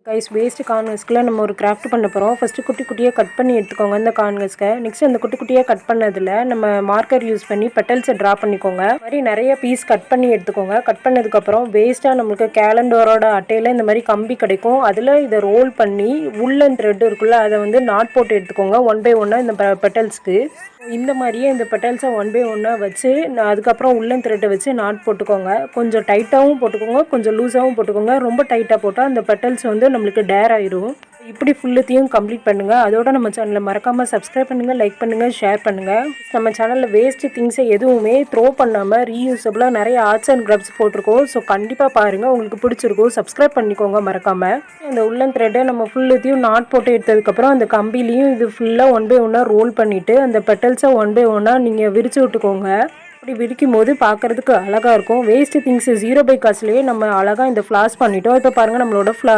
Guys waste கார்ன்வெஸ்க்குள்ள நம்ம ஒரு craft பண்ண போகிறோம். ஃபஸ்ட்டு குட்டி குட்டியாக கட் பண்ணி எடுத்துக்கோங்க இந்த கார்ன்வெஸ்க்கை. நெக்ஸ்ட் அந்த குட்டி குட்டியாக கட் பண்ணதில் நம்ம மார்க்கர் யூஸ் பண்ணி பெட்டல்ஸை ட்ரா பண்ணிக்கோங்க. இந்த மாதிரி நிறைய பீஸ் கட் பண்ணி எடுத்துக்கோங்க. கட் பண்ணதுக்கப்புறம் வேஸ்ட்டாக நம்மளுக்கு கேலண்டரோட அட்டையில் இந்த மாதிரி கம்பி கிடைக்கும். அதில் இதை ரோல் பண்ணி உள்ளன் த்ரெட் இருக்குல்ல அதை வந்து நாட் போட்டு எடுத்துக்கோங்க 1 by 1 இந்த பெட்டல்ஸ்க்கு. இந்த மாதிரியே இந்த பெட்டல்ஸை 1 by 1 வச்சு அதுக்கப்புறம் உள்ளன் த்ரெட்டை வச்சு நாட் போட்டுக்கோங்க. கொஞ்சம் டைட்டாகவும் போட்டுக்கோங்க, கொஞ்சம் லூஸாகவும் போட்டுக்கோங்க. ரொம்ப டைட்டாக போட்டால் அந்த பெட்டல்ஸ் வந்து நம்மளுக்கு டேர் ஆயிரும். இப்படி ஃபுல்லத்தையும் கம்ப்ளீட் பண்ணுங்கள். அதோட நம்ம சேனலை மறக்காமல் சப்ஸ்கிரைப் பண்ணுங்கள், லைக் பண்ணுங்கள், ஷேர் பண்ணுங்கள். நம்ம சேனலில் வேஸ்ட்டு திங்ஸை எதுவுமே த்ரோ பண்ணாமல் ரீயூஸபிளாக நிறைய ஆர்ட்ஸ் அண்ட் கிராஃப்ட்ஸ் போட்டிருக்கோம். ஸோ கண்டிப்பாக பாருங்கள், உங்களுக்கு பிடிச்சிருக்கும். சப்ஸ்கிரைப் பண்ணிக்கோங்க மறக்காமல். அந்த உள்ளன் த்ரெட்டை நம்ம ஃபுல்லத்தையும் நாட் போட்டு எடுத்ததுக்கப்புறம் அந்த கம்பிலையும் இது ஃபுல்லாக 1 by 1 ரோல் பண்ணிவிட்டு அந்த பெட்டல்ஸை 1 by 1 நீங்கள் விரித்து விட்டுக்கோங்க. அப்படி விரிக்கும் போது பார்க்குறதுக்கு அழகாக இருக்கும். வேஸ்ட்டு திங்ஸு 0 by காஸ்ட்லேயே நம்ம அழகாக இந்த ஃப்ளாஸ் பண்ணிட்டோம். இப்போ பாருங்கள் நம்மளோட